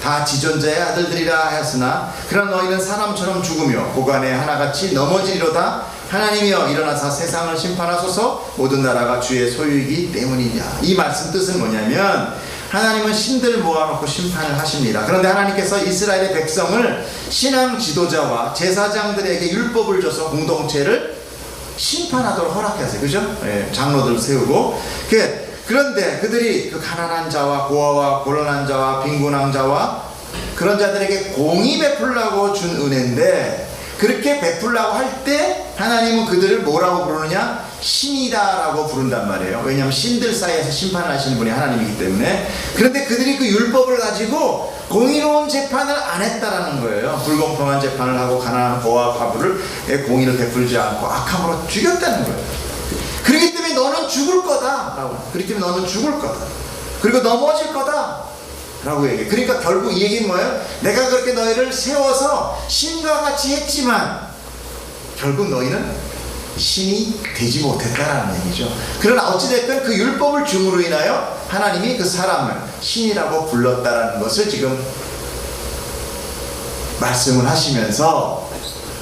다 지존자의 아들들이라 하였으나 그러나 너희는 사람처럼 죽으며 고관에 하나같이 넘어지리로다. 하나님이여 일어나사 세상을 심판하소서. 모든 나라가 주의 소유이기 때문이냐. 이 말씀 뜻은 뭐냐면 하나님은 신들 모아놓고 심판을 하십니다. 그런데 하나님께서 이스라엘의 백성을 신앙 지도자와 제사장들에게 율법을 줘서 공동체를 심판하도록 허락하세요. 그죠? 예, 장로들 세우고. 그런데 그들이 그 가난한 자와 고아와 곤란한 자와 빈곤한 자와 그런 자들에게 공의 베풀라고 준 은혜인데 그렇게 베풀라고 할 때 하나님은 그들을 뭐라고 부르느냐? 신이다라고 부른단 말이에요. 왜냐하면 신들 사이에서 심판을 하시는 분이 하나님이기 때문에. 그런데 그들이 그 율법을 가지고 공의로운 재판을 안 했다라는 거예요. 불공평한 재판을 하고 가난한 고아 과부를 공의를 베풀지 않고 악함으로 죽였다는 거예요. 그렇기 때문에 너는 죽을 거다. 그렇기 때문에 너는 죽을 거다. 그리고 넘어질 거다. 라고 얘기해. 그러니까 결국 이 얘기는 뭐예요? 내가 그렇게 너희를 세워서 신과 같이 했지만 결국 너희는 신이 되지 못했다라는 얘기죠. 그러나 어찌됐든 그 율법을 줌으로 인하여 하나님이 그 사람을 신이라고 불렀다라는 것을 지금 말씀을 하시면서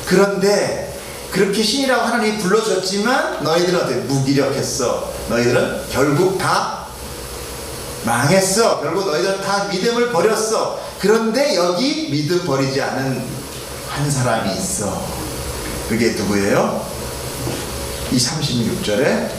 그런데 그렇게 신이라고 하나님이 불러줬지만 너희들은 어때? 무기력했어. 너희들은 결국 다 망했어. 결국 너희들은 다 믿음을 버렸어. 그런데 여기 믿음 버리지 않은 한 사람이 있어. 그게 누구예요? 이 36절에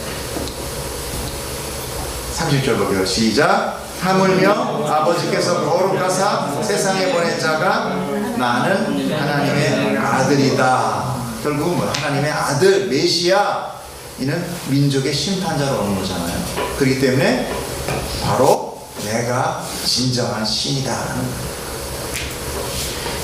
30절 보게요. 시작. 하물며 아버지께서 거룩하사 세상에 보낸 자가 나는 하나님의 아들이다. 결국은 뭐 하나님의 아들 메시아. 이는 민족의 심판자로 오는 거잖아요. 그렇기 때문에 바로 내가 진정한 신이다라는 거예요.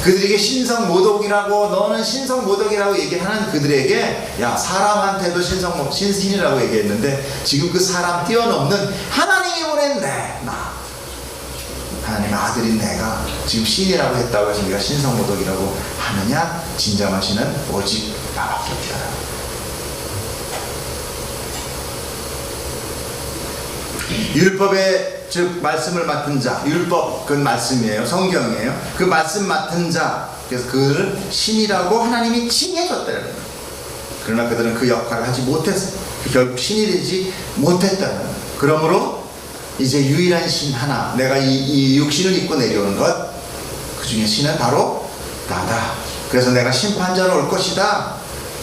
그들에게 신성모독이라고 너는 신성모독이라고 얘기하는 그들에게 야 사람한테도 신이라고 얘기했는데 지금 그 사람 뛰어넘는 하나님이 보낸 나 하나님의 아들인 내가 지금 신이라고 했다고 해서 네가 신성모독이라고 하느냐? 진정한 신은 오직 나밖에 없다. 율법의 즉 말씀을 맡은 자, 율법 그건 말씀이에요. 성경이에요. 그 말씀 맡은 자, 그래서 그들을 신이라고 하나님이 칭해줬다는 거예요. 그러나 그들은 그 역할을 하지 못했어요. 결국 신이 되지 못했다는 거예요. 그러므로 이제 유일한 신 하나, 내가 이 육신을 입고 내려오는 것, 그 중에 신은 바로 나다. 그래서 내가 심판자로 올 것이다.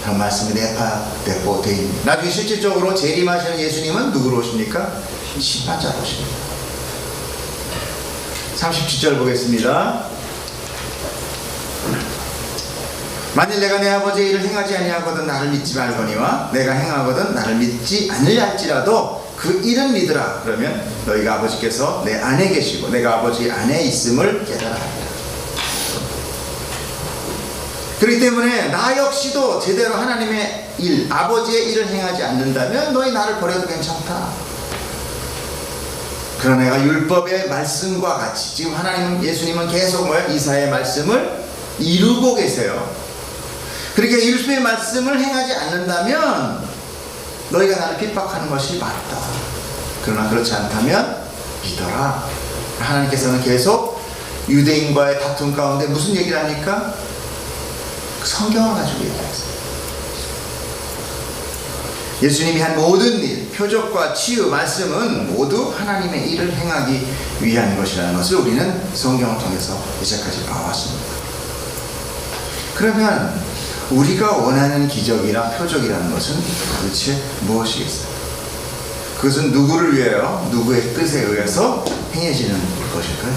그런 말씀이 내포되어 있습니다. 나중에 실질적으로 재림하시는 예수님은 누구로 오십니까? 심판자로 오십니다. 37절 보겠습니다. 만일 내가 내 아버지의 일을 행하지 아니하거든 나를 믿지 말거니와 내가 행하거든 나를 믿지 않을지라도 그 일은 믿으라. 그러면 너희가 아버지께서 내 안에 계시고 내가 아버지 안에 있음을 깨달아 하리라. 그렇기 때문에 나 역시도 제대로 하나님의 일, 아버지의 일을 행하지 않는다면 너희 나를 버려도 괜찮다. 그러나 내가 율법의 말씀과 같이 지금 하나님 예수님은 계속 이사야의 말씀을 이루고 계세요. 그러니까 율법의 말씀을 행하지 않는다면 너희가 나를 핍박하는 것이 맞다. 그러나 그렇지 않다면 믿어라. 하나님께서는 계속 유대인과의 다툼 가운데 무슨 얘기를 하니까 성경을 가지고 얘기했어요. 예수님이 한 모든 일, 표적과 치유, 말씀은 모두 하나님의 일을 행하기 위한 것이라는 것을 우리는 성경을 통해서 이제까지 봐왔습니다. 그러면 우리가 원하는 기적이나 표적이라는 것은 도대체 무엇이겠어요? 그것은 누구를 위하여 누구의 뜻에 의해서 행해지는 것일까요?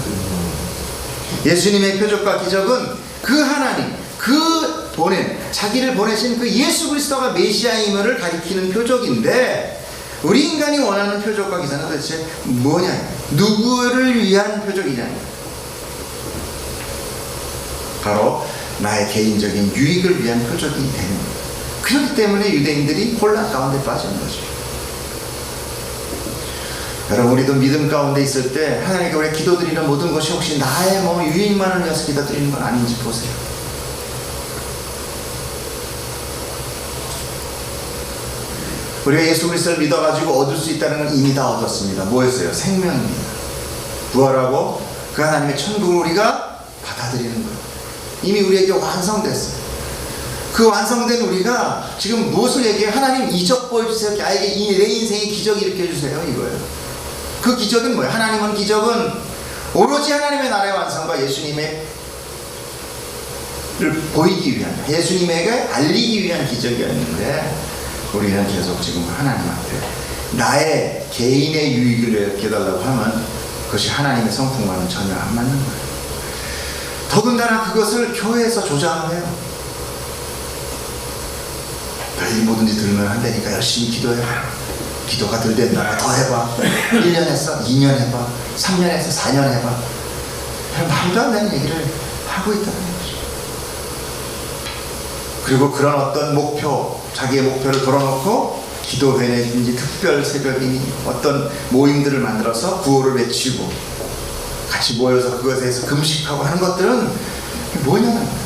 예수님의 표적과 기적은 그 하나님, 자기를 보내신 그 예수 그리스도가 메시아임을 가리키는 표적인데, 우리 인간이 원하는 표적과 기사는 도대체 뭐냐? 누구를 위한 표적이냐? 바로 나의 개인적인 유익을 위한 표적이 되는 거예요. 그렇기 때문에 유대인들이 혼란 가운데 빠지는 거죠. 여러분, 우리도 믿음 가운데 있을 때 하나님께 우리 기도드리는 모든 것이 혹시 나의 유익만을 위해서 기도드리는 건 아닌지 보세요. 우리가 예수 그리스도를 믿어가지고 얻을 수 있다는 건 이미 다 얻었습니다. 뭐였어요? 생명입니다. 부활하고 그 하나님의 천국을 우리가 받아들이는 거예요. 이미 우리에게 완성됐어요. 그 완성된 우리가 지금 무엇을 얘기해요? 하나님 이적 보여주세요. 나에게 내 인생의 기적 일으켜주세요. 이거예요. 그 기적은 뭐예요? 하나님은 기적은 오로지 하나님의 나라의 완성과 예수님의 보이기 위한, 예수님에게 알리기 위한 기적이었는데, 우리는 계속 지금 하나님 앞에 나의 개인의 유익을 깨달라고 하면 그것이 하나님의 성품과는 전혀 안 맞는 거예요. 더군다나 그것을 교회에서 조장을 해요. 너희 뭐든지 들으면 안 되니까 열심히 기도해봐. 기도가 덜 된다. 더 해봐. 1년 했어. 2년 해봐. 3년 했어. 4년 해봐. 말도 안 되는 얘기를 하고 있다는 거죠. 그리고 그런 어떤 목표, 자기의 목표를 걸어놓고 기도회든지 특별 새벽이니 어떤 모임들을 만들어서 구호를 외치고 같이 모여서 그것에 대해서 금식하고 하는 것들은 뭐냐는 거예요.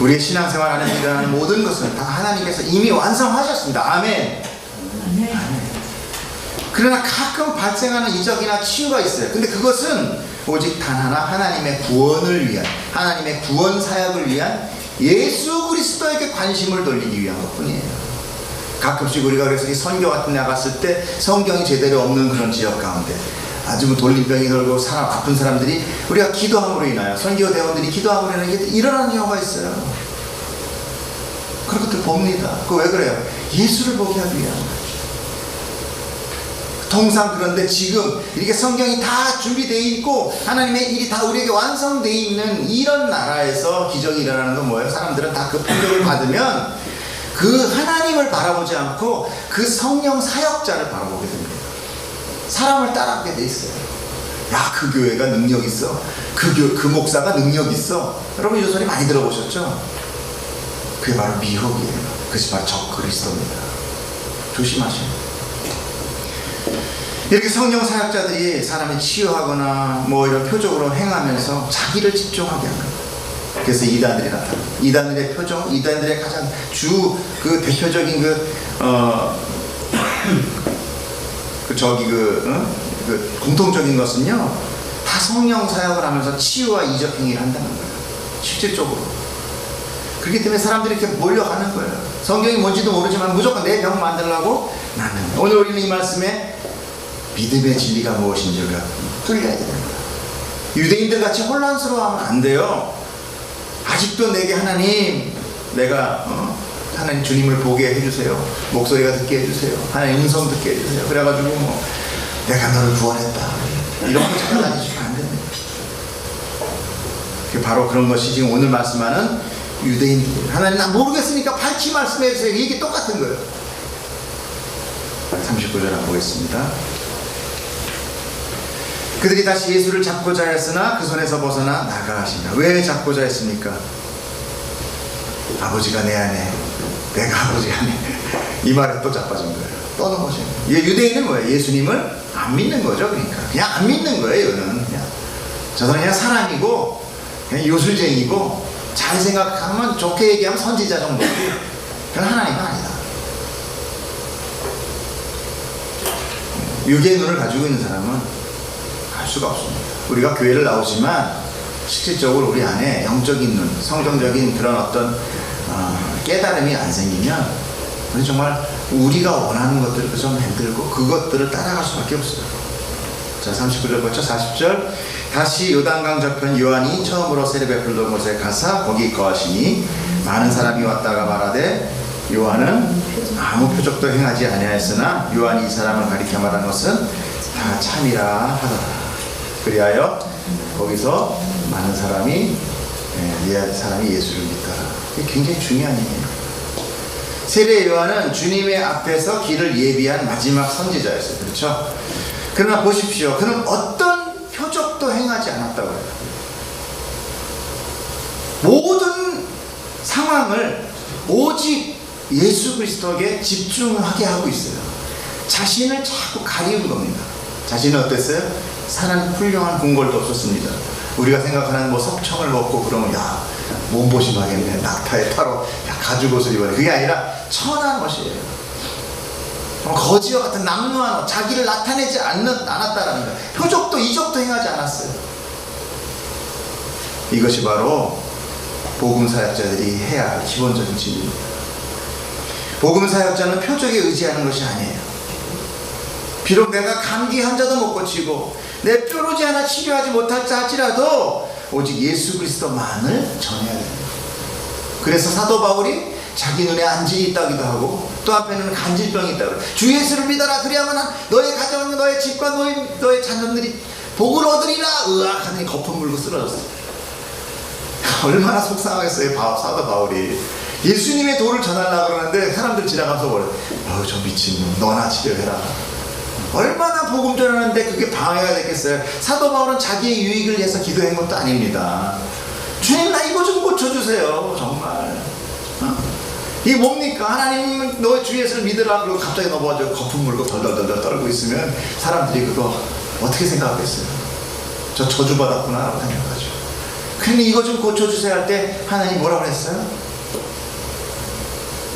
우리의 신앙생활 안에 일어나는 모든 것은 다 하나님께서 이미 완성하셨습니다. 아멘. 아멘. 그러나 가끔 발생하는 이적이나 치유가 있어요. 근데 그것은 오직 단 하나 하나님의 구원을 위한, 하나님의 구원 사역을 위한 예수 그리스도에게 관심을 돌리기 위한 것뿐이에요. 가끔씩 우리가 그래서 선교 같은 데 나갔을 때 성경이 제대로 없는 그런 지역 가운데 아주 돌림병이 돌고 아픈 사람들이 우리가 기도함으로 인하여 선교 대원들이 기도함으로 인하여 일어나는 경우가 있어요. 그런 것들 봅니다. 그거 왜 그래요? 예수를 보게 하기 위한 거죠. 통상 그런데 지금 이렇게 성경이 다 준비되어 있고 하나님의 일이 다 우리에게 완성되어 있는 이런 나라에서 기적이 일어나는 건 뭐예요? 사람들은 다 그 표적을 받으면 그 하나님을 바라보지 않고 그 성령 사역자를 바라보게 됩니다. 사람을 따라하게 돼 있어요. 야, 그 교회가 능력 있어. 그 목사가 능력 있어. 여러분 이 소리 많이 들어보셨죠? 그게 바로 미혹이에요. 그것이 바로 적그리스도입니다. 조심하세요. 이렇게 성령 사역자들이 사람을 치유하거나 이런 표적으로 행하면서 자기를 집중하게 합니다. 그래서 이단들이 나타납니다. 이단들의 표적, 이단들의 가장 그 대표적인 공통적인 것은요, 다 성령 사역을 하면서 치유와 이적 행위를 한다는 거예요. 실질적으로. 그렇기 때문에 사람들이 이렇게 몰려가는 거예요. 성경이 뭔지도 모르지만 무조건 내 병 만들려고 나는. 오늘 우리는 이 말씀에 믿음의 진리가 무엇인지를 뚫려야 됩니다. 유대인들 같이 혼란스러워하면 안 돼요. 아직도 내게 하나님, 내가 하나님 주님을 보게 해주세요. 목소리가 듣게 해주세요. 하나님 음성 듣게 해주세요. 그래가지고 내가 너를 구원했다, 이런 거 찾아다니시면 안 됩니다. 바로 그런 것이 지금 오늘 말씀하는 유대인들. 하나님 나 모르겠으니까 밝히 말씀해 주세요. 이게 똑같은 거예요. 39절 한번 보겠습니다. 그들이 다시 예수를 잡고자 했으나 그 손에서 벗어나 나가 하신다. 왜 잡고자 했습니까? 아버지가 내 안에, 내가 아버지 안에. 이 말에 또 자빠진 거예요. 떠는 거죠. 유대인은 뭐예요? 예수님을 안 믿는 거죠. 그러니까 그냥 안 믿는 거예요. 이거는 저 사람은 그냥 사람이고 그냥 요술쟁이고, 잘 생각하면 좋게 얘기하면 선지자 정도지 그냥 하나님은 아니다. 육의 눈을 가지고 있는 사람은 알 수가 없습니다. 우리가 교회를 나오지만 실질적으로 우리 안에 영적인 눈, 성경적인 그런 어떤 깨달음이 안 생기면 우리 정말 우리가 원하는 것들을 좀 만들고 그것들을 따라갈 수밖에 없어요. 자, 39절부터 40절. 다시 요단강 저편 요한이 처음으로 세례 베풀던 곳에 가사 거기 거하시니 많은 사람이 왔다가 말하되 요한은 아무 표적도 행하지 아니하였으나 요한이 이 사람을 가리켜 말한 것은 다 참이라 하더라. 그리하여 거기서 많은 사람이 예수를 믿더라. 이게 굉장히 중요한 일이에요. 세례 요한은 주님의 앞에서 길을 예비한 마지막 선지자였어요. 그렇죠? 그러나 보십시오. 그는 어떤 표적도 행하지 않았다고 해요. 모든 상황을 오직 예수 그리스도에게 집중하게 하고 있어요. 자신을 자꾸 가리운 겁니다. 자신은 어땠어요? 사는 훌륭한 궁궐도 없었습니다. 우리가 생각하는 석청을 먹고 그러면 몸보심하겠네, 낙타에 타로 가죽 옷을 입어야 돼. 그게 아니라 천한 옷이에요. 거지와 같은 남루한 옷, 자기를 나타내지 않았다라는 거예요. 표적도 이적도 행하지 않았어요. 이것이 바로 복음사역자들이 해야 할 기본적인 진리입니다. 복음사역자는 표적에 의지하는 것이 아니에요. 비록 내가 감기 환자도 못 고치고 내 뾰루지 하나 치료하지 못할자 할지라도 오직 예수 그리스도만을 전해야 됩니다. 그래서 사도 바울이 자기 눈에 안진이 있다기도 하고 또 앞에는 간질병이 있다고, 주 예수를 믿어라, 그리하면 너의 가정, 너의 집과 너의 자녀들이 복을 얻으리라. 으악 하더니 거품 물고 쓰러졌어요. 얼마나 속상하겠어요. 사도 바울이 예수님의 도를 전하려고 그러는데 사람들 지나가면서 뭐래, 저 미친놈, 너나 치료해라. 얼마나 복음 전하는데 그게 방해가 됐겠어요. 사도 바울은 자기의 유익을 위해서 기도한 것도 아닙니다. 주님, 나 이거 좀 고쳐주세요. 정말 이게 뭡니까? 하나님은 너의 주 예수를 믿으라 그러고 갑자기 넘어가지고 거품 물고 덜덜덜 떨고 있으면 사람들이 그거 어떻게 생각하겠어요? 저 저주받았구나 라고 생각하죠. 그러니 이거 좀 고쳐주세요 할 때 하나님 뭐라고 했어요?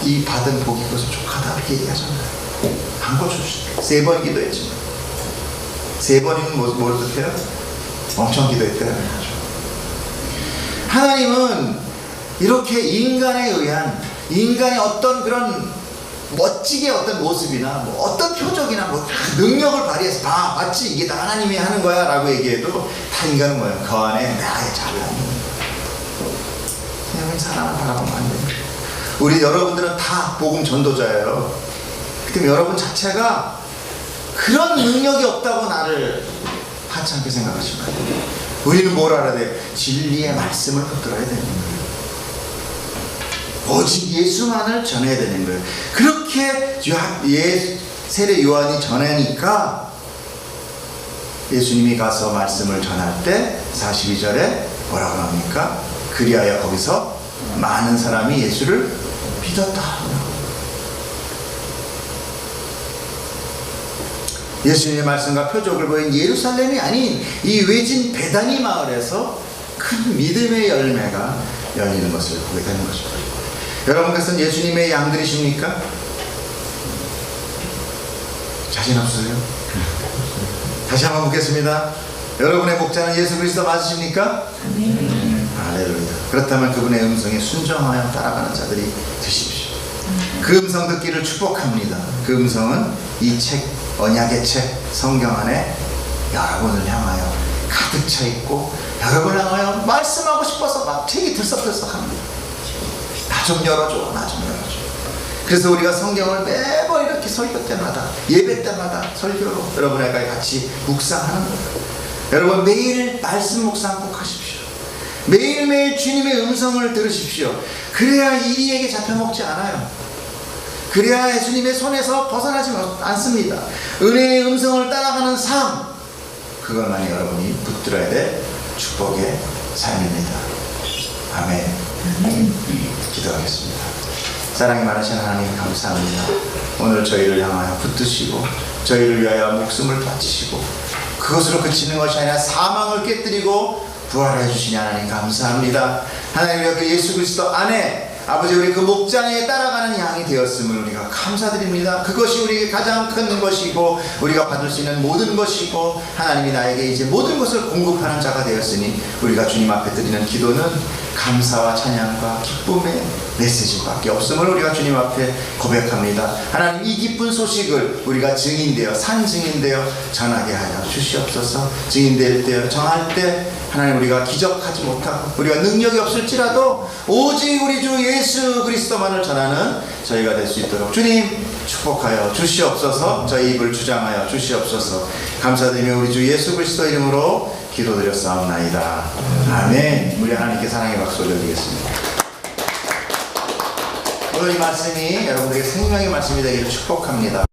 이 받은 복이 그것을 족하다 이렇게 얘기하잖아요. 안 고쳐주세요. 3번 기도했지만 3번이면 뭘 뜻해요? 엄청 기도했대요. 하나님은 이렇게 인간에 의한, 인간의 어떤 그런 멋지게 어떤 모습이나 어떤 표적이나 능력을 발휘해서 마치 이게 다 하나님이 하는 거야 라고 얘기해도 다 인간은 뭐예요? 그 안에 나의 잘난, 그냥 사람을 바라보면 안 됩니다. 우리 여러분들은 다 복음 전도자예요. 그럼 여러분 자체가 그런 능력이 없다고 나를 하찮게 생각하시면 안 돼요. 우리는 뭘 알아야 돼요? 진리의 말씀을 붙들어야 되는 거예요. 오직 예수만을 전해야 되는 거예요. 그렇게 세례 요한이 전하니까 예수님이 가서 말씀을 전할 때 42절에 뭐라고 합니까? 그리하여 거기서 많은 사람이 예수를 믿었다. 예수님의 말씀과 표적을 보인 예루살렘이 아닌 이 외진 베다니 마을에서 큰 믿음의 열매가 열리는 것을 보게 되는 것입니다. 여러분께서는 예수님의 양들이십니까? 자신 없으세요? 다시 한번 묻겠습니다. 여러분의 목자는 예수 그리스도 맞으십니까? 할렐루야. 그렇다면 그분의 음성에 순종하여 따라가는 자들이 되십시오. 그 음성 듣기를 축복합니다. 그 음성은 이 책, 언약의 책, 성경 안에 여러분을 향하여 가득 차 있고 여러분을 향하여 말씀하고 싶어서 막 책이 들썩들썩합니다. 나 좀 열어줘, 나 좀 열어줘. 그래서 우리가 성경을 매번 이렇게 설교 때마다, 예배 때마다 설교로 여러분에게 같이 묵상하는 거예요. 여러분 매일 말씀 묵상 꼭 하십시오. 매일매일 주님의 음성을 들으십시오. 그래야 이리에게 잡혀먹지 않아요. 그래야 예수님의 손에서 벗어나지 않습니다. 은혜의 음성을 따라가는 삶, 그것만이 여러분이 붙들어야 될 축복의 삶입니다. 아멘. 기도하겠습니다. 사랑이 많으신 하나님 감사합니다. 오늘 저희를 향하여 붙드시고 저희를 위하여 목숨을 바치시고 그것으로 그치는 것이 아니라 사망을 깨뜨리고 부활해 주시니 하나님 감사합니다. 하나님 우리가 그 예수 그리스도 안에 아버지 우리 그 목장에 따라가는 양이 되었음을 우리가 감사드립니다. 그것이 우리에게 가장 큰 것이고 우리가 받을 수 있는 모든 것이고 하나님이 나에게 이제 모든 것을 공급하는 자가 되었으니 우리가 주님 앞에 드리는 기도는 감사와 찬양과 기쁨의 메시지밖에 없음을 우리가 주님 앞에 고백합니다. 하나님 이 기쁜 소식을 우리가 증인되어 산 증인되어 전하게 하여 주시옵소서. 증인될 때 정할 때 하나님 우리가 기적하지 못하고 우리가 능력이 없을지라도 오직 우리 주 예수 그리스도만을 전하는 저희가 될 수 있도록 주님 축복하여 주시옵소서. 저희 입을 주장하여 주시옵소서. 감사드리며 우리 주 예수 그리스도 이름으로 기도드렸사옵나이다. 아멘. 우리 하나님께 사랑의 박수 올려드리겠습니다. 오늘 이 말씀이 여러분들에게 생명의 말씀이 되기를 축복합니다.